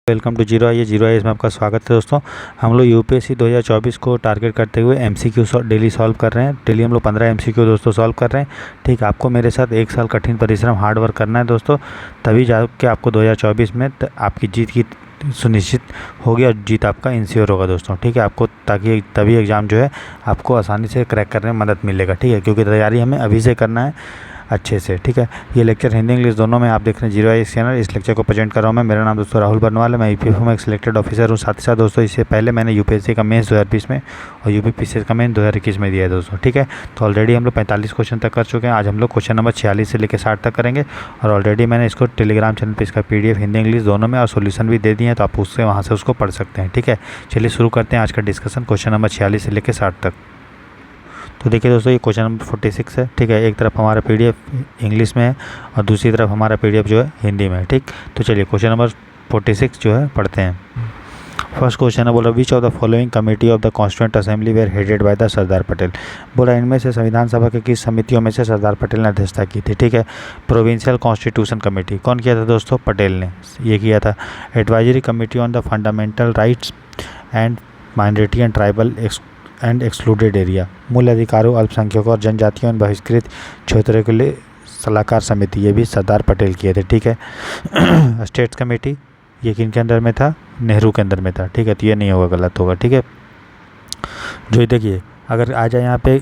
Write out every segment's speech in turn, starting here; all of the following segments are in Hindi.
वेलकम टू जीरो आई इसमें आपका स्वागत है दोस्तों। हम लोग यूपीएससी 2024 को टारगेट करते हुए एमसीक्यू डेली सॉल्व कर रहे हैं। डेली हम लोग 15 एमसीक्यू दोस्तों सॉल्व कर रहे हैं। ठीक, आपको मेरे साथ एक साल कठिन परिश्रम हार्ड वर्क करना है दोस्तों, तभी जाके आपको 2024 में आपकी जीत की सुनिश्चित होगी और जीत आपका इंश्योर होगा दोस्तों। ठीक है, आपको ताकि तभी एग्ज़ाम जो है आपको आसानी से क्रैक करने में मदद मिलेगा। ठीक है, क्योंकि तैयारी हमें अभी से करना है अच्छे से। ठीक है, ये लेक्चर हिंदी इंग्लिश दोनों में आप देख रहे हैं जीरो आई चैनल। इस लेक्चर को प्रेजेंट कर रहा हूँ मैं। मेरा नाम दोस्तों राहुल बरनवाल है। मैं यूपीएससी में एक सिलेक्टेड ऑफिसर हूँ। साथ ही साथ दोस्तों इससे पहले मैंने यूपीएससी का मेंस 2020 में और यूपीपीसीएस का मेंस 2021 में दिया है दोस्तों। ठीक है, तो ऑलरेडी हम लोग 45 क्वेश्चन तक कर चुके हैं। आज हम लोग क्वेश्चन नंबर 46 से लेकर 60 तक करेंगे और ऑलरेडी मैंने इसको टेलीग्राम चैनल पर इसका PDF हिंदी इंग्लिश दोनों में और सोल्यूशन भी दे दिए हैं, तो आप उससे वहाँ से उसको पढ़ सकते हैं। ठीक है, चलिए शुरू करते हैं आज का डिस्कशन क्वेश्चन नंबर 46 से लेकर 60 तक। तो देखिए दोस्तों, ये क्वेश्चन नंबर 46 है। ठीक है, एक तरफ हमारा PDF इंग्लिश में है और दूसरी तरफ हमारा PDF जो है हिंदी में है। ठीक, तो चलिए क्वेश्चन नंबर 46 जो है पढ़ते हैं। फर्स्ट क्वेश्चन है, बोला which of the following committee of the constituent assembly were headed by the Sardar Patel. बोला इनमें से संविधान सभा के किस समितियों में से सरदार पटेल ने अध्यक्षता की थी। ठीक है, प्रोविंशियल कॉन्स्टिट्यूशन कमेटी कौन किया था दोस्तों? पटेल ने ये किया था। Advisory committee on the fundamental rights and minority and tribal and excluded area, मूल अधिकारों, अल्पसंख्यकों और जनजातियों एवं बहिष्कृत क्षेत्रों के लिए सलाहकार समिति, ये भी सरदार पटेल किए थे। ठीक है, स्टेट्स कमेटी ये किनके अंदर में था? नेहरू के अंदर में था। ठीक है, तो ये नहीं होगा, गलत होगा। ठीक है, जो देखिए अगर आ जाए यहाँ पे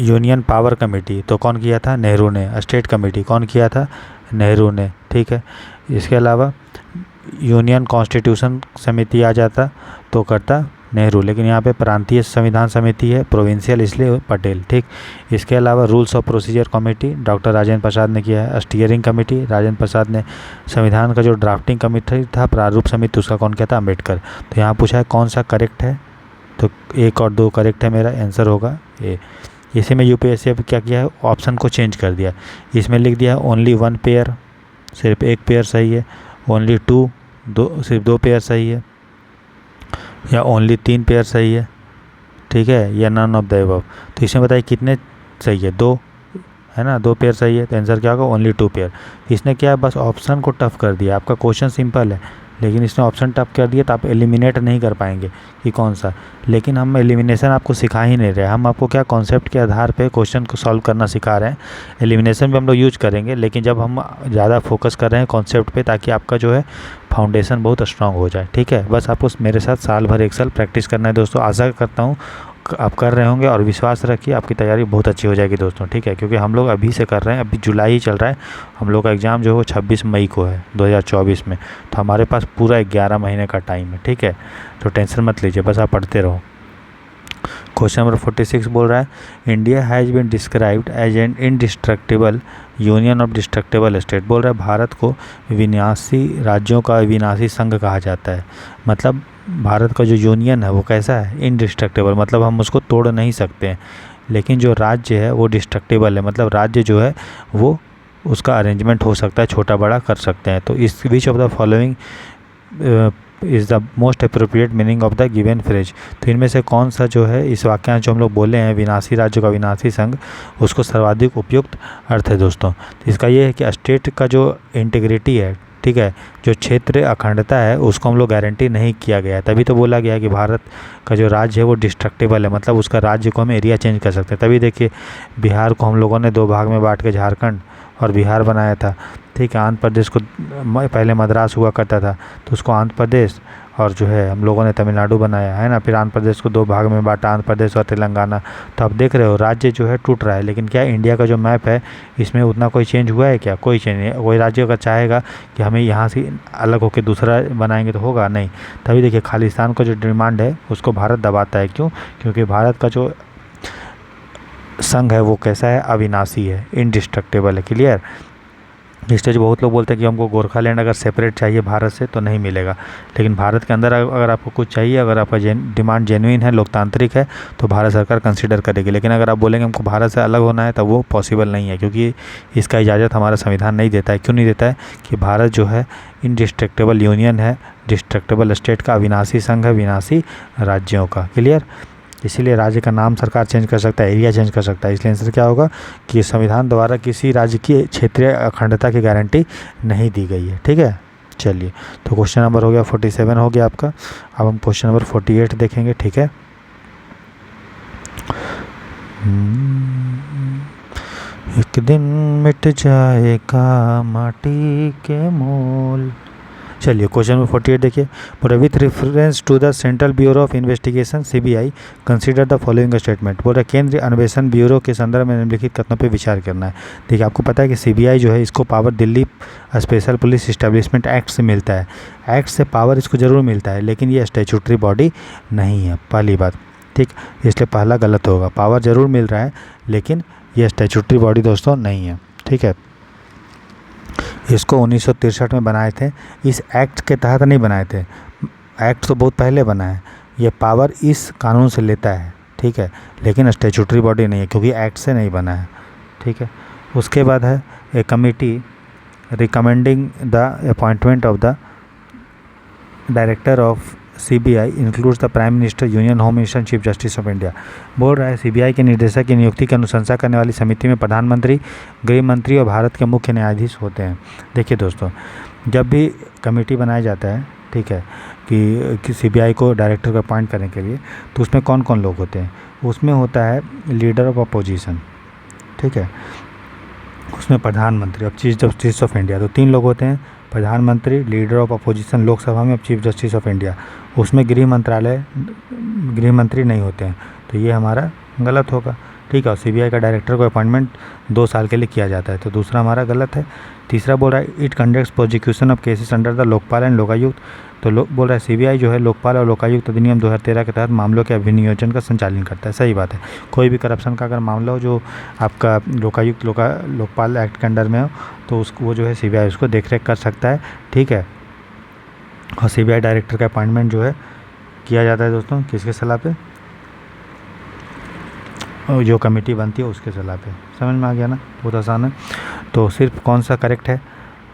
यूनियन पावर कमेटी तो कौन किया था? नेहरू ने। स्टेट कमेटी कौन किया था? नेहरू ने। ठीक है, इसके अलावा यूनियन कॉन्स्टिट्यूशन समिति आ जाता तो करता नेहरू, लेकिन यहाँ पे प्रांतीय संविधान समिति है, प्रोविंशियल, इसलिए पटेल। ठीक, इसके अलावा rules of procedure committee doctor Rajendra Prasad ने किया है। स्टीयरिंग कमेटी राजेंद्र प्रसाद ने। संविधान का जो ड्राफ्टिंग कमेटी था, प्रारूप समिति, उसका कौन किया था? अम्बेडकर। तो यहाँ पूछा है कौन सा करेक्ट है, तो 1 और 2 करेक्ट है, मेरा आंसर होगा ए। इसी में यूपीएससी अब क्या किया है? ऑप्शन को चेंज कर दिया। इसमें लिख दिया है ओनली 1 पेयर, सिर्फ 1 पेयर सही है। ओनली 2, सिर्फ 2 पेयर सही है, या ओनली 3 पेयर सही है। ठीक है, या नन ऑफ द अबव। तो इसमें बताइए कितने सही है? 2 है ना, 2 पेयर सही है, तो आंसर क्या होगा? Only 2 pair. इसने क्या है, बस ऑप्शन को टफ कर दिया। आपका क्वेश्चन सिंपल है, लेकिन इसने ऑप्शन टफ कर दिया तो आप एलिमिनेट नहीं कर पाएंगे कि कौन सा। लेकिन हम एलिमिनेशन आपको सिखा ही नहीं रहे, हम आपको क्या कॉन्सेप्ट के आधार पे क्वेश्चन को सॉल्व करना सिखा रहे हैं। एलिमिनेशन भी हम लोग यूज करेंगे, लेकिन जब हम ज़्यादा फोकस कर रहे हैं कॉन्सेप्ट पे, ताकि आपका जो है फाउंडेशन बहुत स्ट्रांग हो जाए। ठीक है, बस आपको मेरे साथ साल भर 1 साल प्रैक्टिस करना है दोस्तों। आशा करता हूँ आप कर रहे होंगे और विश्वास रखिए आपकी तैयारी बहुत अच्छी हो जाएगी दोस्तों। ठीक है, क्योंकि हम लोग अभी से कर रहे हैं, अभी जुलाई ही चल रहा है। हम लोग का एग्ज़ाम जो है वो 26 मई को है 2024 में, तो हमारे पास पूरा 11 महीने का टाइम है। ठीक है, तो टेंशन मत लीजिए, बस आप पढ़ते रहो। क्वेश्चन नंबर 46 बोल रहा है, India has been described as an indestructible union of destructible state. बोल रहा है भारत को विनाशी राज्यों का विनाशी संघ कहा जाता है। मतलब भारत का जो यूनियन है वो कैसा है? इनडिस्ट्रक्टिबल, मतलब हम उसको तोड़ नहीं सकते हैं, लेकिन जो राज्य है वो डिस्ट्रक्टिबल है, मतलब राज्य जो है वो उसका अरेंजमेंट हो सकता है, छोटा बड़ा कर सकते हैं। तो इस विच of the following is the most appropriate meaning of the given phrase. तो इनमें से कौन सा जो है इस वाक्यांश जो हम लोग बोले हैं विनाशी राज्य का विनाशी संघ, उसको सर्वाधिक उपयुक्त अर्थ है दोस्तों। तो इसका ये है कि स्टेट का जो इंटीग्रिटी है, ठीक है, जो क्षेत्र अखंडता है, उसको हम लोग गारंटी नहीं किया गया है। तभी तो बोला गया है कि भारत का जो राज्य है वो डिस्ट्रक्टिबल है, मतलब उसका राज्य को हम एरिया चेंज कर सकते हैं। तभी देखिए बिहार को हम लोगों ने 2 भाग में बांट के झारखंड और बिहार बनाया था। ठीक है, आंध्र प्रदेश को पहले मद्रास हुआ करता था, तो उसको आंध्र प्रदेश और जो है हम लोगों ने तमिलनाडु बनाया है ना। फिर आंध्र प्रदेश को 2 भाग में बांटा, आंध्र प्रदेश और तेलंगाना। तो आप देख रहे हो राज्य जो है टूट रहा है, लेकिन क्या इंडिया का जो मैप है इसमें उतना कोई चेंज हुआ है क्या? कोई चेंज नहीं। कोई राज्य अगर चाहेगा कि हमें यहाँ से अलग होकर दूसरा बनाएंगे तो होगा नहीं। तभी देखिए खालिस्तान का जो डिमांड है उसको भारत दबाता है। क्यों? क्योंकि भारत का जो संघ है वो कैसा है? अविनाशी है, इनडिस्ट्रक्टिबल है। क्लियर? इसलिए जो बहुत लोग बोलते हैं कि हमको गोरखालैंड अगर सेपरेट चाहिए भारत से तो नहीं मिलेगा, लेकिन भारत के अंदर अगर आपको कुछ चाहिए, अगर आपका डिमांड जेन्युइन है, लोकतांत्रिक है, तो भारत सरकार कंसीडर करेगी। लेकिन अगर आप बोलेंगे हमको भारत से अलग होना है, तब वो पॉसिबल नहीं है, क्योंकि इसका इजाज़त हमारा संविधान नहीं देता है। क्यों नहीं देता है? कि भारत जो है इनडिस्ट्रक्टिबल यूनियन है, डिस्ट्रक्टिबल स्टेट का, अविनाशी संघ है, विनाशी राज्यों का। क्लियर? इसीलिए राज्य का नाम सरकार चेंज कर सकता है, एरिया चेंज कर सकता है। इसलिए आंसर क्या होगा कि संविधान द्वारा किसी राज्य की क्षेत्रीय अखंडता की गारंटी नहीं दी गई है। ठीक है, चलिए, तो क्वेश्चन नंबर हो गया 47 हो गया आपका। अब हम क्वेश्चन नंबर 48 देखेंगे, ठीक है। एक दिन मिट जाएगा माटी के मोल। चलिए क्वेश्चन नंबर 48 देखिए। But with reference to the central bureau of investigation CBI consider the following statement. बोल रहा है केंद्रीय अन्वेषण ब्यूरो के संदर्भ में निम्नलिखित कथनों पर विचार करना है। देखिए आपको पता है कि CBI जो है इसको power Delhi special police establishment act से मिलता है। एक्ट से पावर इसको ज़रूर मिलता है, लेकिन ये स्टैट्यूटरी बॉडी नहीं है, पहली बात, ठीक। इसलिए पहला गलत होगा, पावर ज़रूर मिल रहा है लेकिन ये स्टैट्यूटरी बॉडी दोस्तों नहीं है, ठीक है। इसको 1963 में बनाए थे, इस एक्ट के तहत नहीं बनाए थे, एक्ट तो बहुत पहले बना है। ये पावर इस कानून से लेता है, ठीक है, लेकिन स्टैट्यूटरी बॉडी नहीं है क्योंकि एक्ट से नहीं बना है, ठीक है। उसके बाद है ए committee recommending the appointment of the director of CBI includes the prime minister, union home minister, chief justice of India. बोल रहा है CBI के निदेशक की नियुक्ति की अनुशंसा करने वाली समिति में प्रधानमंत्री, गृह मंत्री और भारत के मुख्य न्यायाधीश होते हैं। देखिए दोस्तों, जब भी कमेटी बनाया जाता है, ठीक है, कि CBI को डायरेक्टर को अपॉइंट करने के लिए, तो उसमें कौन कौन लोग होते हैं? उसमें होता है लीडर ऑफ अपोजिशन, ठीक है, उसमें प्रधानमंत्री और चीफ जस्टिस ऑफ इंडिया, तो 3 लोग होते हैं, प्रधानमंत्री, लीडर ऑफ अपोजिशन लोकसभा में, अब चीफ जस्टिस ऑफ इंडिया। उसमें गृह मंत्री नहीं होते हैं, तो ये हमारा गलत होगा, ठीक है। और CBI का डायरेक्टर को अपॉइंटमेंट 2 साल के लिए किया जाता है, तो दूसरा हमारा गलत है। तीसरा बोल रहा है it conducts prosecution of cases under the Lokpal and Lokayukta, तो बोल रहा है CBI जो है लोकपाल और लोकायुक्त अधिनियम 2013 के तहत मामलों के अभिनियोजन का संचालन करता है। सही बात है, कोई भी करप्शन का अगर मामला हो जो आपका लोकायुक्त लोकपाल एक्ट के अंडर में हो, तो उसको वो जो है CBI उसको देख रेख कर सकता है, ठीक है। और CBI डायरेक्टर का अपॉइंटमेंट जो है किया जाता है दोस्तों किसके सलाह पे? जो कमेटी बनती है उसके सलाह पे। समझ में आ गया ना, बहुत आसान है। तो सिर्फ कौन सा करेक्ट है?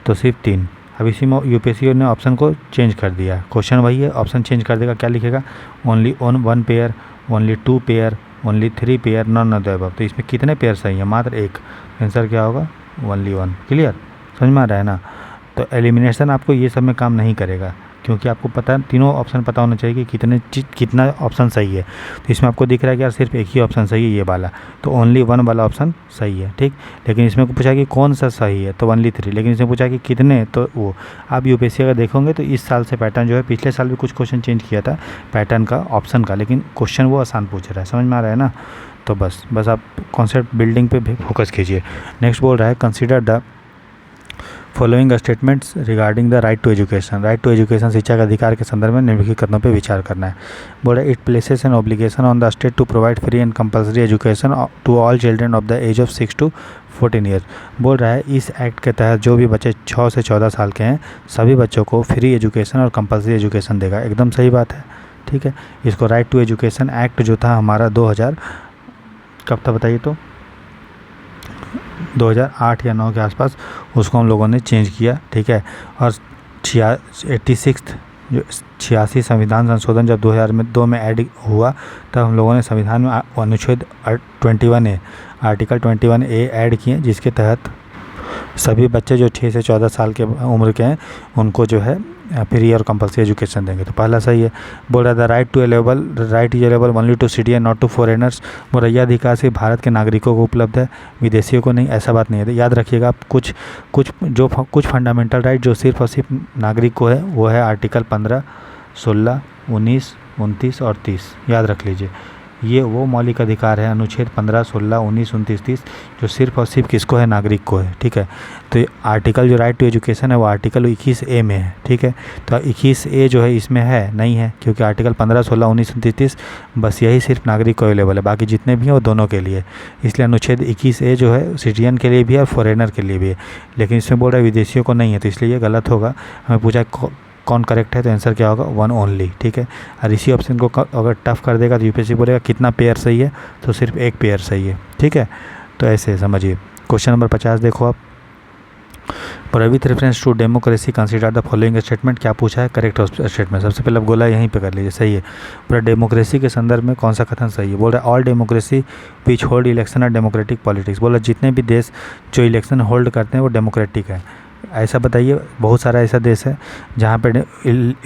तो सिर्फ 3। अब इसी में UPSC ने ऑप्शन को चेंज कर दिया, क्वेश्चन वही है, ऑप्शन चेंज कर देगा, क्या लिखेगा? Only 1 pair, only 2 pair, only 3 pair, none of the above. तो इसमें कितने पेयर सही है? मात्र 1। आंसर क्या होगा? ओनली 1। क्लियर, समझ में आ रहा है ना? तो एलिमिनेशन आपको ये सब में काम नहीं करेगा, क्योंकि आपको पता है, तीनों ऑप्शन पता होना चाहिए कि कितना ऑप्शन सही है। तो इसमें आपको दिख रहा है कि यार सिर्फ एक ही ऑप्शन सही है, ये वाला, तो ओनली 1 वाला ऑप्शन सही है, ठीक। लेकिन इसमें पूछा कि कौन सा सही है, तो ओनली 3। लेकिन इसमें पूछा कि कितने, तो वो आप UPSC अगर देखोगे तो इस साल से पैटर्न जो है, पिछले साल भी कुछ क्वेश्चन चेंज किया था पैटर्न का, ऑप्शन का, लेकिन क्वेश्चन वो आसान पूछ रहा है। समझ में आ रहा है ना? तो बस आप कॉन्सेप्ट बिल्डिंग पे फोकस कीजिए। नेक्स्ट बोल रहा है consider the following statements regarding the right to education. Right to education, शिक्षा के अधिकार के संदर्भ में निम्नलिखित कथनों पर विचार करना है। बोल रहा है it places an obligation on the state to provide free and compulsory education to all children of the age of 6 to 14 years. बोल रहा है इस एक्ट के तहत जो भी बच्चे 6 से 14 साल के हैं, सभी बच्चों को फ्री एजुकेशन और कंपल्सरी एजुकेशन देगा। एकदम सही बात है, ठीक है। इसको राइट टू एजुकेशन एक्ट जो था हमारा 2000 कब था बताइए? तो 2008 या 9 के आसपास उसको हम लोगों ने चेंज किया, ठीक है। और 86 संविधान संशोधन जब 2002 में ऐड हुआ, तब हम लोगों ने संविधान में अनुच्छेद 21A आर्टिकल 21A ऐड किए, जिसके तहत सभी बच्चे जो 6 से 14 साल के उम्र के हैं उनको जो है फ्री और कंपल्सरी एजुकेशन देंगे। तो पहला सही है। बोल रहा था right is available only to citizen not to foreigners. बोल रहा यह अधिकार सिर्फ भारत के नागरिकों को उपलब्ध है, विदेशियों को नहीं। ऐसा बात नहीं है, याद रखिएगा आप। कुछ फंडामेंटल राइट जो सिर्फ और सिर्फ नागरिक को है, वो है आर्टिकल 15, 16, 19, 29 और 30। याद रख लीजिए, ये वो मौलिक अधिकार है, अनुच्छेद 15, 16, 19, 29, 30, जो सिर्फ और सिर्फ किसको है? नागरिक को है, ठीक है। तो आर्टिकल जो राइट टू एजुकेशन है वो आर्टिकल 21A में है, ठीक है। तो 21A जो है इसमें है नहीं है, क्योंकि आर्टिकल 15, 16, 19, 29, 30 बस यही सिर्फ नागरिक को अवेलेबल है, बाकी जितने भी हैं वो दोनों के लिए। इसलिए अनुच्छेद 21A जो है सिटीजन के लिए भी है और फॉरेनर के लिए भी है, लेकिन इसमें बोल रहा है विदेशियों को नहीं है, तो इसलिए ये गलत होगा। हमें पूछा कौन करेक्ट है, तो आंसर क्या होगा? 1 ओनली, ठीक है। और इसी ऑप्शन को अगर टफ कर देगा तो UPSC बोलेगा कितना पेयर सही है, तो सिर्फ 1 पेयर सही है, ठीक है। तो ऐसे समझिए। क्वेश्चन नंबर 50 देखो आप। With reference to democracy consider the following statement. क्या पूछा है? Correct statement. सबसे पहले आप गोला यहीं पे कर लीजिए, सही है। पूरा डेमोक्रेसी के संदर्भ में कौन सा कथन सही है? बोल रहा है all democracy which hold election are democratic politics. बोला जितने भी देश जो इलेक्शन होल्ड करते हैं वो डेमोक्रेटिक है। ऐसा बताइए, बहुत सारा ऐसा देश है जहाँ पे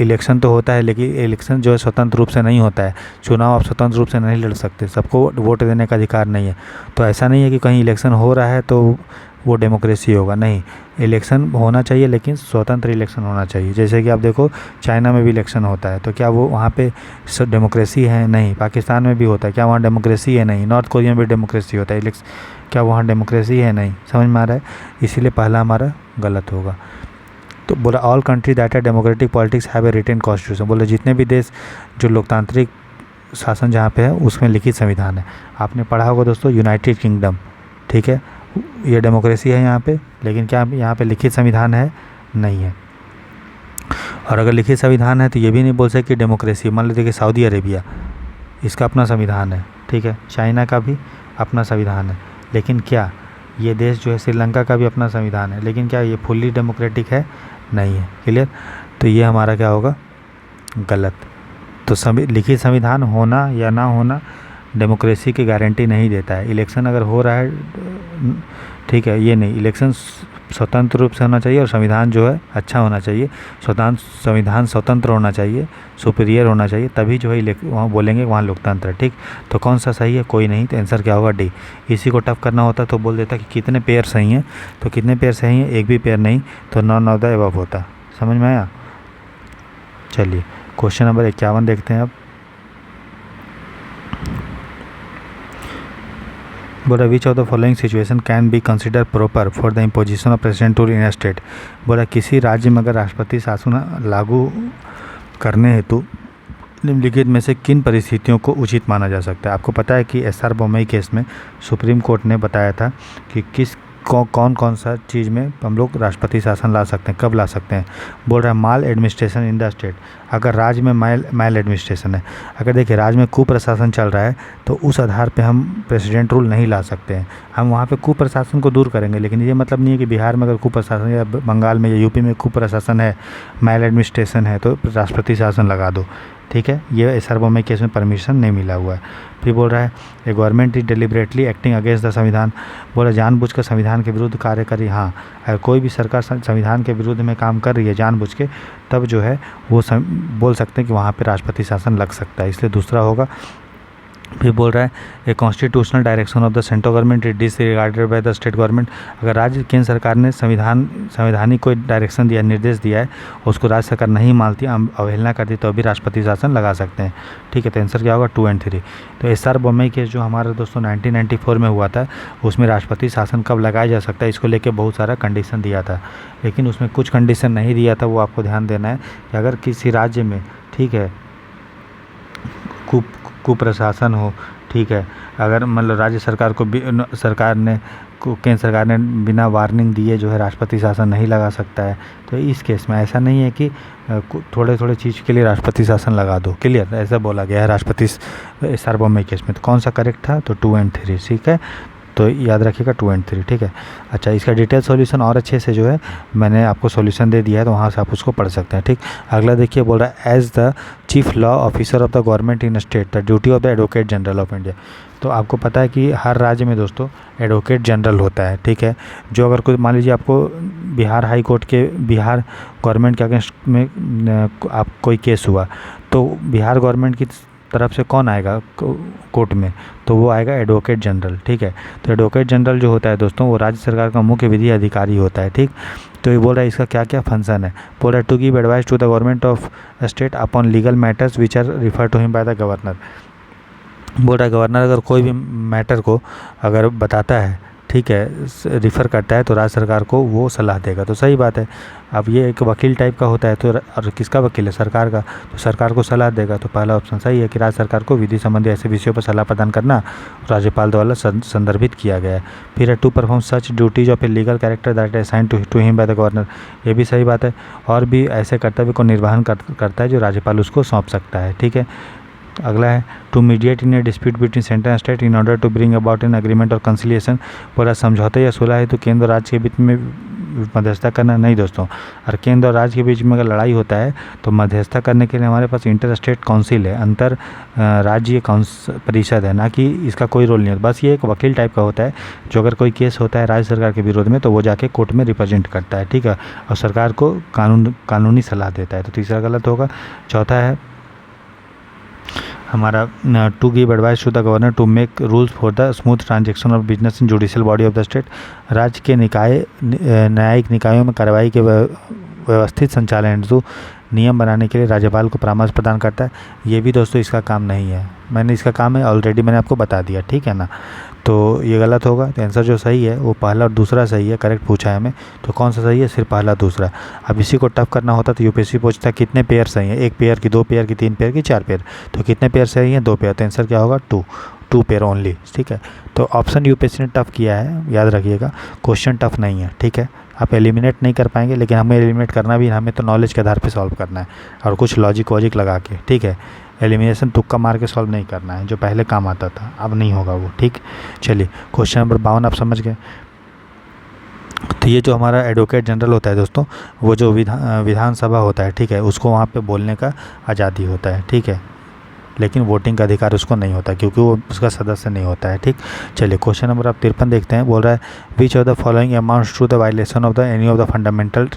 इलेक्शन तो होता है, लेकिन इलेक्शन जो है स्वतंत्र रूप से नहीं होता है। चुनाव आप स्वतंत्र रूप से नहीं लड़ सकते, सबको वोट देने का अधिकार नहीं है। तो ऐसा नहीं है कि कहीं इलेक्शन हो रहा है तो वो डेमोक्रेसी होगा, नहीं। इलेक्शन होना चाहिए, लेकिन स्वतंत्र इलेक्शन होना चाहिए। जैसे कि आप देखो चाइना में भी इलेक्शन होता है, तो क्या वो वहाँ पे डेमोक्रेसी है? नहीं। पाकिस्तान में भी होता है, क्या वहाँ डेमोक्रेसी है? नहीं। नॉर्थ कोरिया में भी डेमोक्रेसी होता है, क्या वहाँ डेमोक्रेसी है? नहीं। समझ में आ रहा है? इसीलिए पहला हमारा गलत होगा। तो बोला all country that are democratic politics have a written constitution. बोले जितने भी देश जो लोकतांत्रिक शासन जहाँ पे है उसमें लिखित संविधान है। आपने पढ़ा होगा दोस्तों यूनाइटेड किंगडम, ठीक है, ये डेमोक्रेसी है यहाँ पे, लेकिन क्या यहाँ पे लिखित संविधान है? नहीं है। और अगर लिखित संविधान है तो ये भी नहीं बोल सकते डेमोक्रेसी। मान लीजिए कि सऊदी अरेबिया, इसका अपना संविधान है, ठीक है, चाइना का भी अपना संविधान है, लेकिन क्या ये देश जो है श्रीलंका का भी अपना संविधान है, लेकिन क्या ये फुल्ली डेमोक्रेटिक है? नहीं है। क्लियर? तो ये हमारा क्या होगा? गलत। तो लिखित संविधान होना या ना होना डेमोक्रेसी की गारंटी नहीं देता है। इलेक्शन अगर हो रहा है, ठीक है, ये नहीं, इलेक्शन स्वतंत्र रूप से होना चाहिए और संविधान जो है अच्छा होना चाहिए, संविधान स्वतंत्र होना चाहिए, सुपीरियर होना चाहिए, तभी जो है वहाँ बोलेंगे वहाँ लोकतंत्र है। ठीक, तो कौन सा सही है? कोई नहीं। तो आंसर क्या होगा? डी। इसी को टफ करना होता तो बोल देता कि कितने पेयर सही हैं, तो कितने पेयर सही हैं? एक भी पेयर नहीं, तो नॉन ऑफ द अबव होता। समझ में आया? चलिए क्वेश्चन नंबर 51 देखते हैं अब। बोला which of the following situation can be consider proper for the imposition of president rule in a state. बोला किसी राज्य में अगर राष्ट्रपति शासन लागू करने हेतु निम्नलिखित में से किन परिस्थितियों को उचित माना जा सकता है। आपको पता है कि एसआर बोमई केस में सुप्रीम कोर्ट ने बताया था कि कौन कौन सा चीज़ में हम लोग राष्ट्रपति शासन ला सकते हैं, कब ला सकते हैं। बोल रहा है माल एडमिनिस्ट्रेशन इन द स्टेट, अगर राज्य में माल एडमिनिस्ट्रेशन है, अगर देखिए राज्य में कुप्रशासन चल रहा है तो उस आधार पे हम प्रेसिडेंट रूल नहीं ला सकते हैं। हम वहाँ पे कुप्रशासन को दूर करेंगे, लेकिन ये मतलब नहीं है कि बिहार में अगर कुप्रशासन या बंगाल में या यूपी में कुप्रशासन है, माल एडमिनिस्ट्रेशन है, तो राष्ट्रपति शासन लगा दो। ठीक है, ये एसआर बोमई केस में परमिशन नहीं मिला हुआ है। फिर बोल रहा है a government is deliberately acting against the संविधान। बोला जानबूझकर संविधान के विरुद्ध कार्य करी। हाँ, अगर कोई भी सरकार संविधान के विरुद्ध में काम कर रही है जानबूझ के, तब जो है वो बोल सकते हैं कि वहाँ पे राष्ट्रपति शासन लग सकता है, इसलिए दूसरा होगा। फिर बोल रहा है a constitutional direction of the central government is disregarded by the state government. अगर राज्य केंद्र सरकार ने संवैधानिक कोई डायरेक्शन दिया, निर्देश दिया है, उसको राज्य सरकार नहीं मानती, अवहेलना करती, तो अभी राष्ट्रपति शासन लगा सकते हैं। ठीक है, तो आंसर क्या होगा? 2 और 3। तो एसआर बोमई केस जो हमारे दोस्तों 1994 में हुआ था, उसमें राष्ट्रपति शासन कब लगाया जा सकता है, इसको लेकर बहुत सारा कंडीशन दिया था, लेकिन उसमें कुछ कंडीशन नहीं दिया था, वो आपको ध्यान देना है कि अगर किसी राज्य में, ठीक है, कुप्रशासन हो, ठीक है, अगर मतलब राज्य सरकार को केंद्र सरकार ने बिना वार्निंग दिए जो है राष्ट्रपति शासन नहीं लगा सकता है। तो इस केस में ऐसा नहीं है कि थोड़े थोड़े चीज़ के लिए राष्ट्रपति शासन लगा दो। क्लियर? ऐसा बोला गया है राष्ट्रपति एसआर बोमई केस में। तो कौन सा करेक्ट था? तो 2 और 3। ठीक है, तो याद रखिएगा 2 और 3। ठीक है, अच्छा, इसका डिटेल सॉल्यूशन और अच्छे से जो है मैंने आपको सॉल्यूशन दे दिया है, तो वहाँ से आप उसको पढ़ सकते हैं। ठीक, अगला देखिए, बोल रहा है as the chief law officer of the government in state the duty of the advocate general of India. तो आपको पता है कि हर राज्य में दोस्तों एडवोकेट जनरल होता है। ठीक है, जो अगर कोई मान लीजिए आपको बिहार हाई कोर्ट के बिहार गवर्नमेंट के अगेंस्ट में आप कोई केस हुआ, तो बिहार गवर्नमेंट की तरफ से कौन आएगा कोर्ट में? तो वो आएगा एडवोकेट जनरल। ठीक है, तो एडवोकेट जनरल जो होता है दोस्तों, वो राज्य सरकार का मुख्य विधि अधिकारी होता है। ठीक, तो ये बोल रहा है इसका क्या क्या फंक्शन है। बोल रहा है to give advice to the government of state upon legal matters which are refer to him by the governor. बोल रहा है गवर्नर अगर कोई भी मैटर को अगर बताता है, ठीक है, रिफ़र करता है, तो राज्य सरकार को वो सलाह देगा। तो सही बात है। अब ये एक वकील टाइप का होता है, तो और किसका वकील है? सरकार का, तो सरकार को सलाह देगा। तो पहला ऑप्शन सही है कि राज्य सरकार को विधि संबंधी ऐसे विषयों पर सलाह प्रदान करना राज्यपाल द्वारा संदर्भित किया गया है। फिर है to perform such duties of a legal character that assign to him by the governor. ये भी सही बात है। और भी ऐसे कर्तव्य को निर्वहन करता है जो राज्यपाल उसको सौंप सकता है। ठीक है, अगला है to mediate in a dispute between centre and state in order to bring about an agreement और कंसिलिएशन। बोला समझौते या सुलह है तो केंद्र और राज्य के बीच में मध्यस्थता करना नहीं दोस्तों। और केंद्र और राज्य के बीच में अगर लड़ाई होता है तो मध्यस्थता करने के लिए हमारे पास इंटर स्टेट काउंसिल है, अंतर राज्य परिषद है, ना कि इसका कोई रोल नहीं है। बस ये एक वकील टाइप का होता है जो अगर कोई केस होता है राज्य सरकार के विरोध में तो वो जाके कोर्ट में रिप्रेजेंट करता है, ठीक है, और सरकार को कानूनी सलाह देता है। तो तीसरा गलत होगा। चौथा है हमारा to give advice to the governor to make rules for the smooth transaction of business in judicial body of the state. राज्य के न्यायिक निकायों में कार्रवाई के व्यवस्थित संचालन हेतु नियम बनाने के लिए राज्यपाल को परामर्श प्रदान करता है। ये भी दोस्तों इसका काम नहीं है, इसका काम है ऑलरेडी मैंने आपको बता दिया, ठीक है ना। तो ये गलत होगा। तो आंसर जो सही है वो पहला और दूसरा सही है, करेक्ट पूछा है हमें। तो कौन सा सही है? सिर्फ पहला दूसरा। अब इसी को टफ करना होता तो यूपीएससी पूछता कितने पेयर सही है, 1 पेयर की, 2 पेयर की, 3 पेयर की, 4 पेयर। तो कितने पेयर सही है? 2 पेयर। तो आंसर क्या होगा? 2 पेयर ओनली, ठीक है। तो ऑप्शन यूपीएससी ने टफ किया है, याद रखिएगा। क्वेश्चन टफ नहीं है, ठीक है। आप एलिमिनेट नहीं कर पाएंगे, लेकिन हमें एलिमिनेट करना भी, हमें तो नॉलेज के आधार पे सॉल्व करना है और कुछ लॉजिक वॉजिक लगा के, ठीक है। एलिमिनेशन तुक्का मार के सॉल्व नहीं करना है, जो पहले काम आता था अब नहीं होगा वो, ठीक। चलिए क्वेश्चन नंबर 52 आप समझ गए। तो ये जो हमारा एडवोकेट जनरल होता है दोस्तों, वो जो विधानसभा होता है, ठीक है, उसको वहाँ पे बोलने का आज़ादी होता है, ठीक है, लेकिन वोटिंग का अधिकार उसको नहीं होता क्योंकि वो उसका सदस्य नहीं होता है, ठीक। चलिए क्वेश्चन नंबर आप 53 देखते हैं। बोल रहा है which of the following amounts to the violation of the any of the fundamental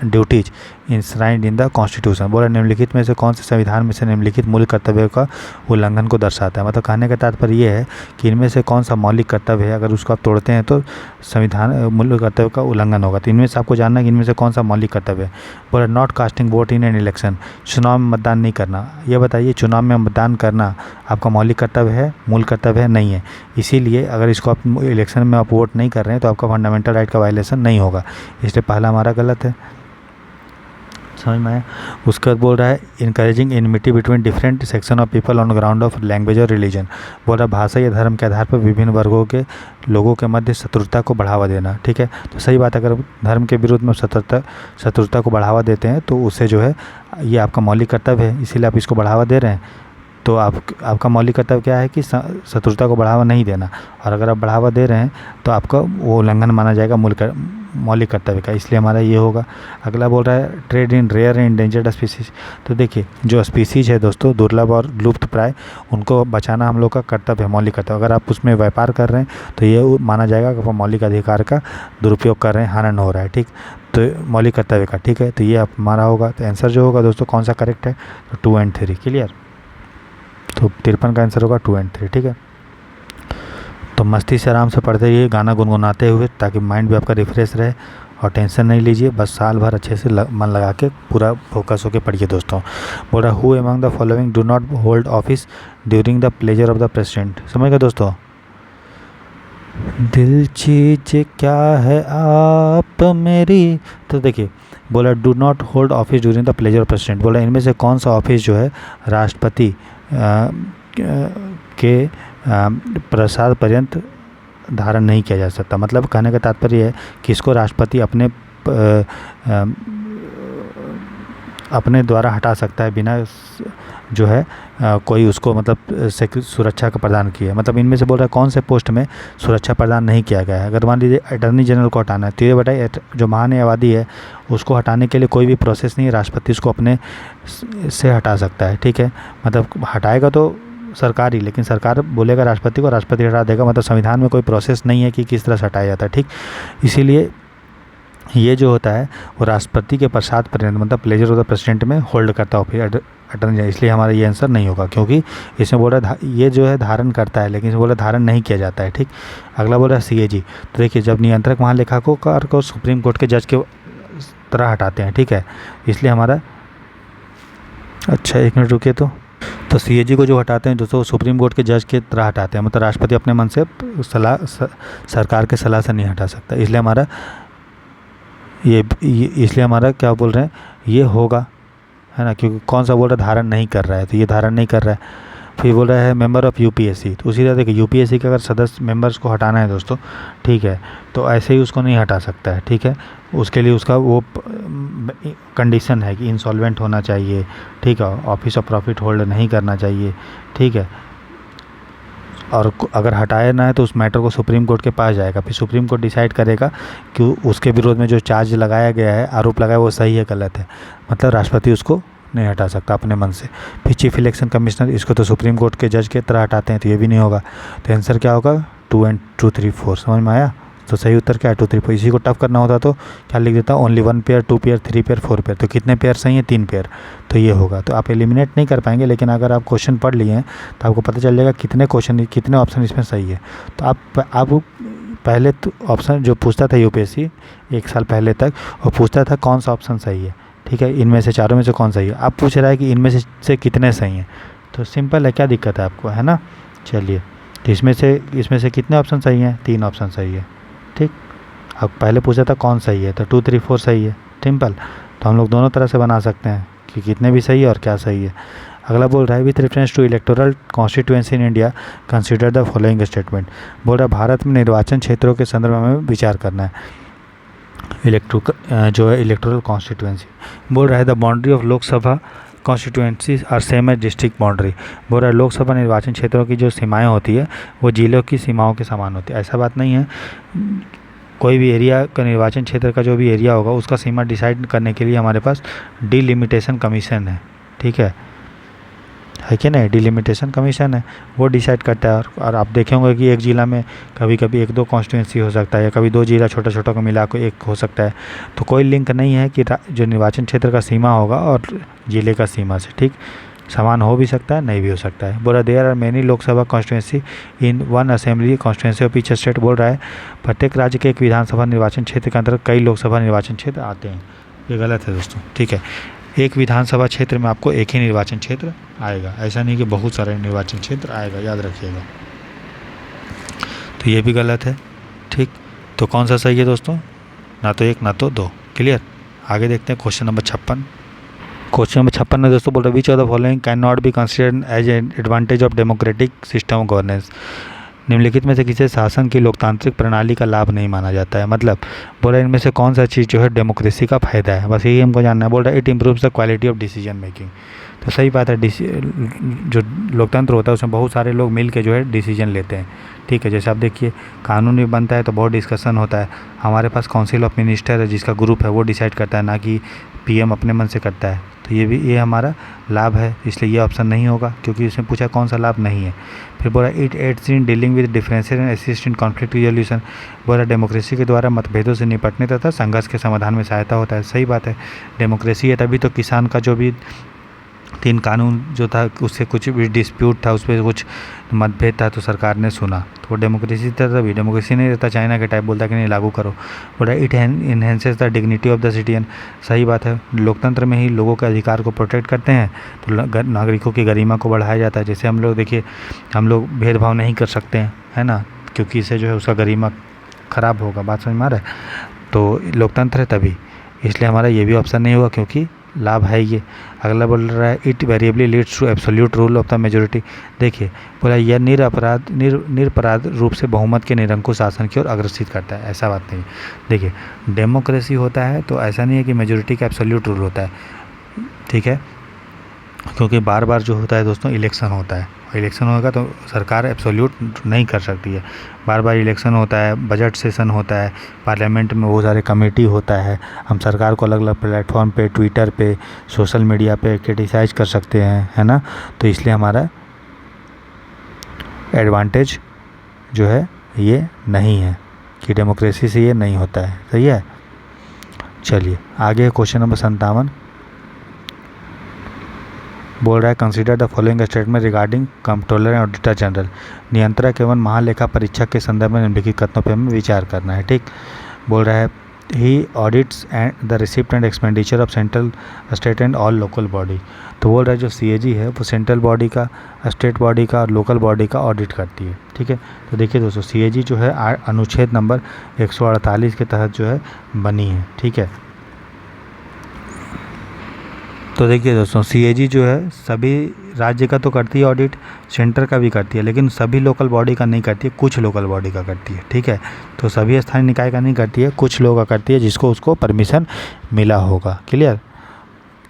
duties enshrined in the constitution. बोला निम्नलिखित में से कौन से संविधान में से निम्नलिखित मूल कर्तव्य का उल्लंघन को दर्शाता है। मतलब कहने का तात्पर्य ये है कि इनमें से कौन सा मौलिक कर्तव्य है, अगर उसको आप तोड़ते हैं तो संविधान मूल कर्तव्य का उल्लंघन होगा। तो इनमें से आपको जानना है कि इनमें से कौन सा मौलिक कर्तव्य है। बोला not casting vote in an election, चुनाव में मतदान नहीं करना। ये बताइए चुनाव में मतदान करना आपका मौलिक कर्तव्य है, मूल कर्तव्य है? नहीं है। इसीलिए अगर इसको आप इलेक्शन में आप वोट नहीं कर रहे हैं तो आपका फंडामेंटल राइट का वायलेशन नहीं होगा। इसलिए पहला हमारा गलत है, समझ में आया। उसके बाद बोल रहा है encouraging enmity between different section of people on ground of language और रिलीजन। बोल रहा भाषा या धर्म के आधार पर विभिन्न वर्गों के लोगों के मध्य शत्रुता को बढ़ावा देना, ठीक है। तो सही बात है, अगर धर्म के विरुद्ध में शत्रुता को बढ़ावा देते हैं तो उससे जो है ये आपका मौलिक कर्तव्य है, इसीलिए आप इसको बढ़ावा दे रहे हैं। तो आपका मौलिक कर्तव्य क्या है कि शत्रुता को बढ़ावा नहीं देना, और अगर आप बढ़ावा दे रहे हैं तो आपका वो उल्लंघन माना जाएगा मौलिक कर्तव्य का, इसलिए हमारा ये होगा। अगला बोल रहा है trade in rare and endangered species. तो देखिए जो स्पीसीज है दोस्तों दुर्लभ और लुप्त प्राय, उनको बचाना हम लोग का कर्तव्य है, मौलिक कर्तव्य। अगर आप उसमें व्यापार कर रहे हैं तो ये माना जाएगा कि आप मौलिक अधिकार का दुरुपयोग कर रहे हैं, हनन हो रहा है, ठीक। तो मौलिक कर्तव्य का, ठीक है। तो ये आप हमारा होगा। तो आंसर जो होगा दोस्तों कौन सा करेक्ट है? तो 2 और 3, क्लियर। तो 53 का आंसर होगा 2 और 3, ठीक है। तो मस्ती से आराम से पढ़ते रहिए, गाना गुनगुनाते हुए, ताकि माइंड भी आपका रिफ्रेश रहे, और टेंशन नहीं लीजिए। बस साल भर अच्छे से मन लगा के पूरा फोकस होकर पढ़िए दोस्तों। बोल रहा who among the following do not hold office during the pleasure of the president. समझ गए दोस्तों? दिल चीज क्या है आप मेरी। तो देखिए बोला do not hold office during the pleasure of president. बोला इनमें से कौन सा ऑफिस जो है राष्ट्रपति के प्रसाद पर्यंत धारण नहीं किया जा सकता। मतलब कहने का तात्पर्य है कि इसको राष्ट्रपति अपने द्वारा हटा सकता है, बिना जो है कोई उसको मतलब सुरक्षा का प्रदान किया। मतलब इनमें से बोल रहा है कौन से पोस्ट में सुरक्षा प्रदान नहीं किया गया है। अगर मान लीजिए अटॉर्नी जनरल को हटाना है तो ये बताइए जो महान्यायवादी है उसको हटाने के लिए कोई भी प्रोसेस नहीं है, राष्ट्रपति उसको अपने से हटा सकता है, ठीक है। मतलब हटाएगा तो सरकार ही, लेकिन सरकार बोलेगा राष्ट्रपति को, राष्ट्रपति हटा देगा। मतलब संविधान में कोई प्रोसेस नहीं है कि किस तरह से हटाया जाता है, ठीक। इसीलिए ये जो होता है वो राष्ट्रपति के प्रसाद पर्यंत मतलब प्लेजर ऑफ द प्रेसिडेंट में होल्ड करता हो फिर अटॉर्नी जनरल। इसलिए हमारा ये आंसर नहीं होगा, क्योंकि इसमें बोल रहा है ये जो है धारण करता है, लेकिन इसमें बोल रहा है धारण नहीं किया जाता है, ठीक। अगला बोल रहा है सीएजी। तो देखिए जब नियंत्रक महालेखाकार को सुप्रीम कोर्ट के जज के तरह हटाते हैं, ठीक है, इसलिए हमारा अच्छा 1 मिनट रुकिए। तो सीएजी को जो हटाते हैं दोस्तों सुप्रीम कोर्ट के जज के तरह हटाते हैं। मतलब राष्ट्रपति अपने मन से सरकार के सलाह से नहीं हटा सकता। इसलिए हमारा इसलिए हमारा क्या बोल रहे हैं ये होगा, है ना, क्योंकि कौन सा बोल रहा है धारण नहीं कर रहा है, तो ये धारण नहीं कर रहा है। फिर बोल रहा है मेंबर ऑफ़ यूपीएससी, तो उसी तरह देखिए यूपीएससी के अगर सदस्य मेंबर्स को हटाना है दोस्तों, ठीक है, तो ऐसे ही उसको नहीं हटा सकता है, ठीक है। उसके लिए उसका वो कंडीशन है कि इंसॉल्वेंट होना चाहिए, ठीक है, ऑफिस ऑफ प्रॉफिट होल्ड नहीं करना चाहिए, ठीक है। और अगर हटाया ना है तो उस मैटर को सुप्रीम कोर्ट के पास जाएगा, फिर सुप्रीम कोर्ट डिसाइड करेगा कि उसके विरोध में जो चार्ज लगाया गया है, आरोप लगाया, वो सही है गलत है, मतलब राष्ट्रपति उसको नहीं हटा सकता अपने मन से। फिर चीफ इलेक्शन कमिश्नर, इसको तो सुप्रीम कोर्ट के जज के तरह हटाते हैं, तो ये भी नहीं होगा। तो आंसर क्या होगा 2 and 2 3 4, समझ में आया। तो सही उत्तर क्या है 2 3 4। इसी को टफ करना होता तो क्या लिख देता, only 1 pair, 2 pair, 3 pair, 4 pair. तो कितने पेयर सही है 3 पेयर, तो ये होगा। तो आप एलिमिनेट नहीं कर पाएंगे, लेकिन अगर आप क्वेश्चन पढ़ लिए हैं तो आपको पता चल जाएगा कितने ऑप्शन इसमें सही है। तो आप पहले तो ऑप्शन जो पूछता था यूपीएससी 1 साल पहले तक, वो पूछता था कौन सा ऑप्शन सही है, ठीक है, इनमें से चारों में से कौन सही है। अब पूछ रहा है कि इनमें से कितने सही हैं, तो सिंपल है, क्या दिक्कत है आपको, है ना। चलिए, तो इसमें से कितने ऑप्शन सही हैं, 3 ऑप्शन सही है, ठीक। अब पहले पूछा था कौन सही है, तो 2 3 4 सही है, सिंपल। तो हम लोग दोनों तरह से बना सकते हैं कि कितने भी सही है और क्या सही है। अगला बोल रहा है with reference to electoral constituency in India consider the following statement. बोल रहा है भारत में निर्वाचन क्षेत्रों के संदर्भ में विचार करना है। इलेक्टोरल कॉन्स्टिट्यूएंसी बोल रहा है the boundary of Lok Sabha constituencies are same as district boundary. बोल रहा है लोकसभा निर्वाचन क्षेत्रों की जो सीमाएं होती है वो जिलों की सीमाओं के समान होती है। ऐसा बात नहीं है, कोई भी एरिया का निर्वाचन क्षेत्र का जो भी एरिया होगा उसका सीमा डिसाइड करने के लिए हमारे पास डिलिमिटेशन कमीशन है, ठीक है कि नहीं। डिलिमिटेशन कमीशन है, वो डिसाइड करता है। और आप देखे होंगे कि एक ज़िला में कभी कभी 1-2 कॉन्स्टिट्यूंसी हो सकता है, या कभी 2 ज़िला छोटा छोटा को मिला के एक हो सकता है। तो कोई लिंक नहीं है कि जो निर्वाचन क्षेत्र का सीमा होगा और ज़िले का सीमा से, ठीक, समान हो भी सकता है, नहीं भी हो सकता है। बोल रहा है there are many Lok Sabha constituency in one assembly constituency of each state. बोल रहा है प्रत्येक राज्य के एक विधानसभा निर्वाचन क्षेत्र के अंतर्गत कई लोकसभा निर्वाचन क्षेत्र आते हैं। ये गलत है दोस्तों, ठीक है। एक विधानसभा क्षेत्र में आपको एक ही निर्वाचन क्षेत्र आएगा, ऐसा नहीं कि बहुत सारे निर्वाचन क्षेत्र आएगा, याद रखिएगा। तो ये भी गलत है, ठीक। तो कौन सा सही है दोस्तों, ना तो 1 ना तो 2, क्लियर। आगे देखते हैं क्वेश्चन नंबर 56। क्वेश्चन नंबर 56 में दोस्तों बोल रहे which of the following can not be considered as an advantage of democratic system of governance. निम्नलिखित में से किसी शासन की लोकतांत्रिक प्रणाली का लाभ नहीं माना जाता है। मतलब बोल रहा है इनमें से कौन सा चीज़ जो है डेमोक्रेसी का फ़ायदा है, बस यही हमको जानना है। बोल रहा है it improves the quality of decision making. तो सही बात है, जो लोकतंत्र होता है उसमें बहुत सारे लोग मिल के जो है डिसीजन लेते हैं, ठीक है। जैसे आप देखिए कानून भी बनता है तो बहुत डिस्कशन होता है। हमारे पास काउंसिल ऑफ मिनिस्टर है जिसका ग्रुप है वो डिसाइड करता है, ना कि पीएम अपने मन से करता है। तो ये हमारा लाभ है, इसलिए ये ऑप्शन नहीं होगा, क्योंकि इसमें पूछा कौन सा लाभ नहीं है। फिर बोला it adds in dealing with differences and assist in conflict resolution. बोला डेमोक्रेसी के द्वारा मतभेदों से निपटने तथा संघर्ष के समाधान में सहायता होता है। सही बात है, डेमोक्रेसी है तभी तो किसान का जो भी 3 कानून जो था उससे कुछ भी डिस्प्यूट था, उस पर कुछ मतभेद था तो सरकार ने सुना, तो वो डेमोक्रेसी था। तभी डेमोक्रेसी नहीं रहता चाइना के टाइप बोलता कि नहीं लागू करो। बोला it enhances the dignity of the citizen. सही बात है, लोकतंत्र में ही लोगों के अधिकार को प्रोटेक्ट करते हैं तो नागरिकों की गरिमा को बढ़ाया जाता है। जैसे हम लोग देखिए, हम लोग भेदभाव नहीं कर सकते हैं, है ना, क्योंकि इससे जो है उसका गरिमा ख़राब होगा। बात समझ में आ रहा है। तो लोकतंत्र है तभी, इसलिए हमारा ये भी ऑप्शन नहीं होगा क्योंकि लाभ है ये। अगला बोल रहा है it invariably leads to absolute rule of the majority. देखिए बोला यह निरपराध रूप से बहुमत के निरंकुश शासन की ओर अग्रसित करता है। ऐसा बात नहीं। देखिए डेमोक्रेसी होता है तो ऐसा नहीं है कि मेजोरिटी का एब्सोल्यूट रूल होता है, ठीक है, क्योंकि बार बार जो होता है दोस्तों इलेक्शन होता है, इलेक्शन होगा तो सरकार एब्सोल्यूट नहीं कर सकती है। बार बार इलेक्शन होता है, बजट सेशन होता है, पार्लियामेंट में बहुत सारे कमेटी होता है, हम सरकार को अलग अलग प्लेटफॉर्म पे, ट्विटर पे, सोशल मीडिया पे क्रिटिसाइज कर सकते हैं, है ना। तो इसलिए हमारा एडवांटेज जो है ये नहीं है कि डेमोक्रेसी से ये नहीं होता है। सही है। चलिए आगे क्वेश्चन नंबर 57 बोल रहा है consider the following statement regarding controller and auditor general. नियंत्रक एवं महालेखा परीक्षक के संदर्भ में निम्नलिखित कथनों पर हमें विचार करना है, ठीक। बोल रहा है he audits and the receipt and expenditure of central, state and all local body. तो बोल रहा है जो सीएजी है वो सेंट्रल बॉडी का, स्टेट बॉडी का और लोकल बॉडी का ऑडिट करती है, ठीक है। तो देखिए दोस्तों सीएजी जो है अनुच्छेद नंबर 148 के तहत जो है बनी है, ठीक है। तो देखिए दोस्तों, सीएजी जो है सभी राज्य का तो करती है ऑडिट, सेंटर का भी करती है, लेकिन सभी लोकल बॉडी का नहीं करती है, कुछ लोकल बॉडी का करती है। ठीक है, तो सभी स्थानीय निकाय का नहीं करती है, कुछ लोगों का करती है जिसको उसको परमिशन मिला होगा। क्लियर?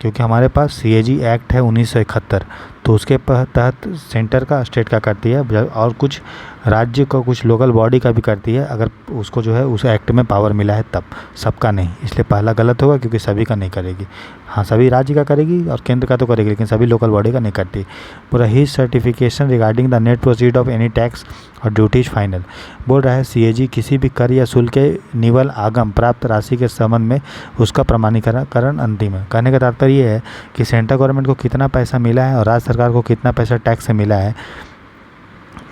क्योंकि हमारे पास सीएजी एक्ट है 1971, तो उसके तहत सेंटर का, स्टेट का करती है, और कुछ राज्य का, कुछ लोकल बॉडी का भी करती है, अगर उसको जो है उस एक्ट में पावर मिला है तब, सबका नहीं। इसलिए पहला गलत होगा, क्योंकि सभी का नहीं करेगी। हाँ, सभी राज्य का करेगी और केंद्र का तो करेगी, लेकिन सभी लोकल बॉडी का नहीं करती। पूरा ही certification regarding the net proceed of any tax और ड्यूटीज फाइनल। बोल रहा है सीएजी किसी भी कर या शुल्क के निवल आगम प्राप्त राशि के संबंध में उसका प्रमाणीकरण अंतिम है। कहने का तात्पर्य ये है कि सेंट्रल गवर्नमेंट को कितना पैसा मिला है और राज्य सरकार को कितना पैसा टैक्स से मिला है।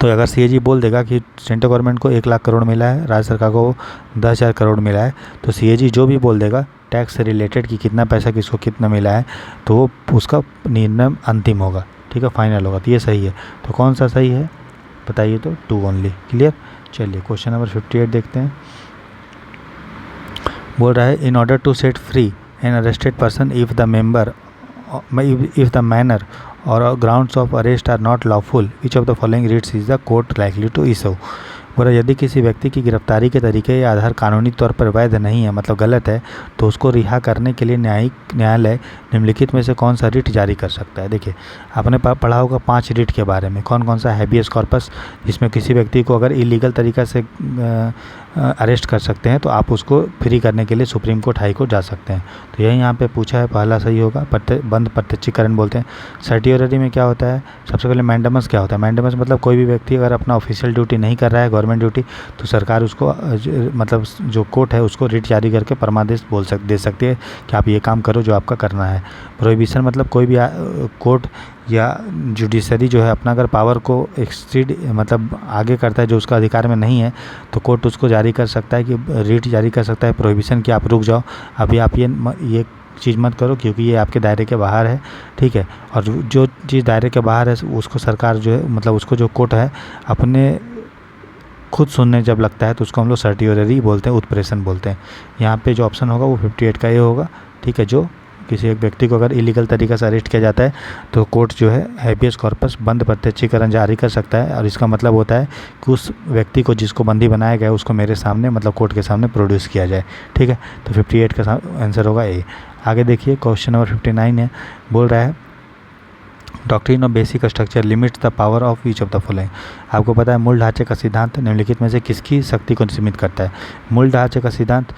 तो अगर सीएजी बोल देगा कि सेंट्रल गवर्नमेंट को 1 लाख करोड़ मिला है, राज्य सरकार को 10,000 करोड़ मिला है, तो सीएजी जो भी बोल देगा टैक्स से रिलेटेड कि कितना पैसा किसको कितना मिला है, तो वो उसका निर्णय अंतिम होगा। ठीक है, फाइनल होगा। तो ये सही है। तो कौन सा सही है बताइए? तो 2 ओनली। क्लियर? चलिए क्वेश्चन नंबर 58 देखते हैं। बोल रहा है in order to set free an arrested person if the manner or grounds of arrest are not lawful, which of the following writs is the court likely to issue? बोला यदि किसी व्यक्ति की गिरफ्तारी के तरीके या आधार कानूनी तौर पर वैध नहीं है, मतलब गलत है, तो उसको रिहा करने के लिए न्यायालय निम्नलिखित में से कौन सा रिट जारी कर सकता है? देखिए, आपने पढ़ा होगा 5 रिट के बारे में। कौन कौन सा? हैबियस कॉर्पस, जिसमें किसी व्यक्ति को अगर इलीगल तरीका से अरेस्ट कर सकते हैं तो आप उसको फ्री करने के लिए सुप्रीम कोर्ट, हाई कोर्ट जा सकते हैं। तो यही यहाँ पे पूछा है, पहला सही होगा। बंद प्रत्यक्षीकरण बोलते हैं। सर्टियोररी में क्या होता है? सबसे पहले मैंडेमस क्या होता है? मैंडेमस मतलब कोई भी व्यक्ति अगर अपना ऑफिशियल ड्यूटी नहीं कर रहा है, गवर्नमेंट ड्यूटी, तो सरकार उसको मतलब जो कोर्ट है उसको रिट जारी करके परमादेश दे सकती है कि आप ये काम करो जो आपका करना है। प्रोहिबिशन मतलब कोई भी कोर्ट या जुडिशरी जो है अपना अगर पावर को एक्सीड मतलब आगे करता है जो उसका अधिकार में नहीं है, तो कोर्ट उसको जारी कर सकता है कि रिट जारी कर सकता है प्रोहिबिशन कि आप रुक जाओ, अभी आप ये चीज़ मत करो क्योंकि ये आपके दायरे के बाहर है। ठीक है, और जो चीज़ दायरे के बाहर है उसको सरकार जो है मतलब उसको जो कोर्ट है अपने खुद सुनने जब लगता है तो उसको हम लोग सर्टियोररी बोलते हैं, उत्प्रेषण बोलते हैं। यहाँ पे जो ऑप्शन होगा वो 58 का ये होगा। ठीक है, जो किसी एक व्यक्ति को अगर इलीगल तरीक़े से अरेस्ट किया जाता है तो कोर्ट जो है हैबियस कॉर्पस बंद प्रत्यक्षीकरण जारी कर सकता है, और इसका मतलब होता है कि उस व्यक्ति को जिसको बंदी बनाया गया उसको मेरे सामने मतलब कोर्ट के सामने प्रोड्यूस किया जाए। ठीक है, तो 58 का आंसर होगा ए। आगे देखिए क्वेश्चन नंबर 59 है। बोल रहा है doctrine of basic structure limits the power of each of the following. आपको पता है मूल ढांचे का सिद्धांत निम्नलिखित में से किसकी शक्ति को सीमित करता है? मूल ढांचे का सिद्धांत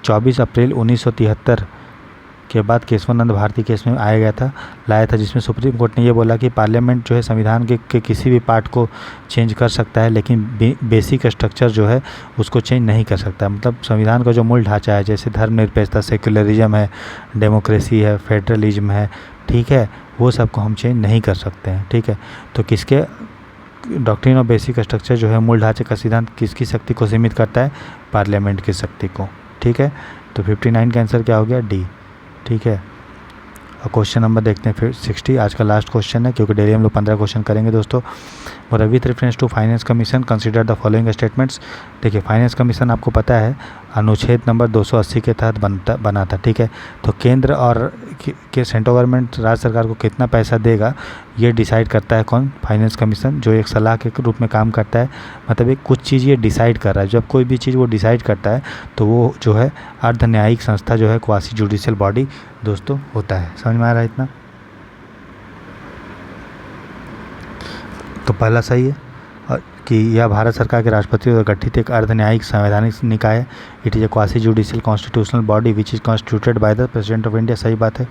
24 अप्रैल 1973 के बाद केशवानंद भारती केस में लाया था, जिसमें सुप्रीम कोर्ट ने ये बोला कि पार्लियामेंट जो है संविधान के किसी भी पार्ट को चेंज कर सकता है, लेकिन बेसिक स्ट्रक्चर जो है उसको चेंज नहीं कर सकता। मतलब संविधान का जो मूल ढांचा है, जैसे धर्मनिरपेक्षता, सेक्युलरिज्म है, डेमोक्रेसी है, फेडरलिज्म है, ठीक है, वो सबको हम चेंज नहीं कर सकते हैं। ठीक है, तो किसके डॉक्ट्रिन ऑफ बेसिक स्ट्रक्चर जो है मूल ढांचे का सिद्धांत किसकी शक्ति को सीमित करता है? पार्लियामेंट की शक्ति को। ठीक है, तो 59 का आंसर क्या हो गया? डी। ठीक है, और क्वेश्चन नंबर देखते हैं फिर 60, आज का लास्ट क्वेश्चन है क्योंकि डेली हम लोग 15 क्वेश्चन करेंगे दोस्तों। और with reference to finance commission consider the following statements. देखिए, फाइनेंस कमीशन आपको पता है अनुच्छेद नंबर 280 के तहत बना था। ठीक है, तो केंद्र और के सेंट्रल गवर्नमेंट राज्य सरकार को कितना पैसा देगा ये डिसाइड करता है कौन? फाइनेंस कमीशन, जो एक सलाह के रूप में काम करता है। मतलब एक कुछ चीज़ ये डिसाइड कर रहा है। जब कोई भी चीज़ वो डिसाइड करता है तो वो जो है अर्ध न्यायिक संस्था जो है, क्वासी जुडिशियल बॉडी दोस्तों होता है। समझ में आ रहा है इतना? तो पहला सही है कि यह भारत सरकार के राष्ट्रपति द्वारा गठित एक अर्ध न्यायिक संवैधानिक निकाय है। It is a quasi judicial constitutional body which is constituted by the president of India. सही बात है।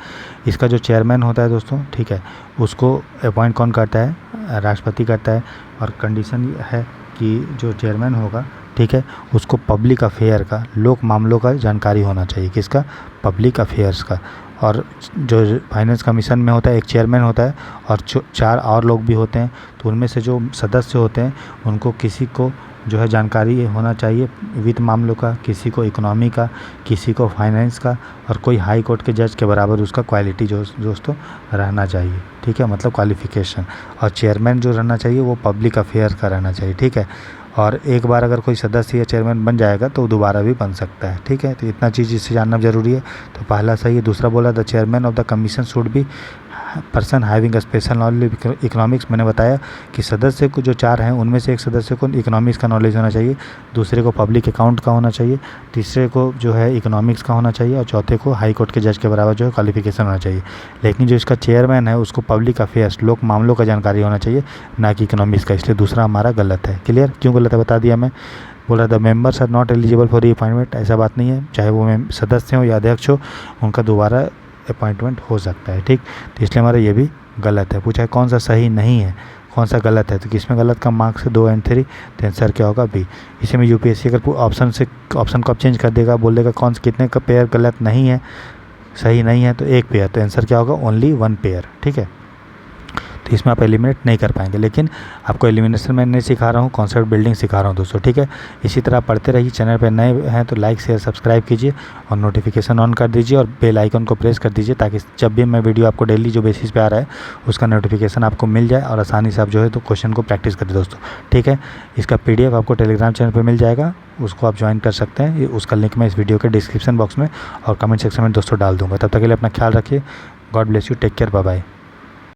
इसका जो चेयरमैन होता है दोस्तों, ठीक है, उसको अपॉइंट कौन करता है? राष्ट्रपति करता है। और कंडीशन है कि जो चेयरमैन होगा, ठीक है, उसको पब्लिक अफेयर का, लोक मामलों का जानकारी होना चाहिए। किसका? पब्लिक अफेयर्स का। और जो फाइनेंस कमीशन में होता है एक चेयरमैन होता है और 4 और लोग भी होते हैं। तो उनमें से जो सदस्य होते हैं उनको किसी को जो है जानकारी होना चाहिए वित्त मामलों का, किसी को इकोनॉमी का, किसी को फाइनेंस का, और कोई हाई कोर्ट के जज के बराबर उसका क्वालिटी जो दोस्तों रहना चाहिए। ठीक है, मतलब क्वालिफिकेशन। और चेयरमैन जो रहना चाहिए वो पब्लिक अफेयर का रहना चाहिए। ठीक है, और एक बार अगर कोई सदस्य या चेयरमैन बन जाएगा तो दोबारा भी बन सकता है। ठीक है, तो इतना चीज़ इससे जानना ज़रूरी है। तो पहला सही है। दूसरा बोला the chairman of the commission should be person having special knowledge economics. मैंने बताया कि सदस्य को जो 4 हैं उनमें से एक सदस्य को इकोनॉमिक्स का नॉलेज होना चाहिए, दूसरे को पब्लिक अकाउंट का होना चाहिए, तीसरे को जो है इकोनॉमिक्स का होना चाहिए और चौथे को हाई कोर्ट के जज के बराबर जो है क्वालिफिकेशन होना चाहिए। लेकिन जो इसका चेयरमैन है उसको पब्लिक अफेयर्स, लोक मामलों का जानकारी होना चाहिए, ना कि इकोनॉमिक्स का। इसलिए दूसरा हमारा गलत है। क्लियर? क्यों गलत है बता दिया मैं। बोल रहा था members are not eligible for appointment. ऐसा बात नहीं है, चाहे वो सदस्य हो या अध्यक्ष हो, उनका दोबारा अपॉइंटमेंट हो सकता है। ठीक, तो इसलिए हमारा ये भी गलत है। पूछा है कौन सा सही नहीं है, कौन सा गलत है, तो किसमें गलत का मार्क्स है 2 और 3, तो आंसर क्या होगा बी। इसी में यूपीएससी अगर ऑप्शन को आप चेंज कर देगा, बोल देगा कौन कितने का पेयर गलत नहीं है, सही नहीं है, तो 1 पेयर, तो आंसर क्या होगा ओनली 1 पेयर। ठीक है, तो इसमें आप एलिमिनेट नहीं कर पाएंगे। लेकिन आपको एलिमिनेशन मैं नहीं सिखा रहा हूँ, कॉन्सेप्ट बिल्डिंग सिखा रहा हूँ दोस्तों। ठीक है, इसी तरह आप पढ़ते रहिए। चैनल पर नए हैं तो लाइक शेयर सब्सक्राइब कीजिए और नोटिफिकेशन ऑन कर दीजिए और बेल आइकन को प्रेस कर दीजिए, ताकि जब भी मैं वीडियो आपको डेली जो बेसिस पे आ रहा है उसका नोटिफिकेशन आपको मिल जाए और आसानी से आप जो है तो क्वेश्चन को प्रैक्टिस करें दोस्तों। ठीक है, इसका PDF आपको टेलीग्राम चैनल पर मिल जाएगा, उसको आप ज्वाइन कर सकते हैं। उसका लिंक मैं इस वीडियो के डिस्क्रिप्शन बॉक्स में और कमेंट सेक्शन में दोस्तों डाल दूँगा। तब तक के लिए अपना ख्याल रखिए। God bless you, take care, bye bye.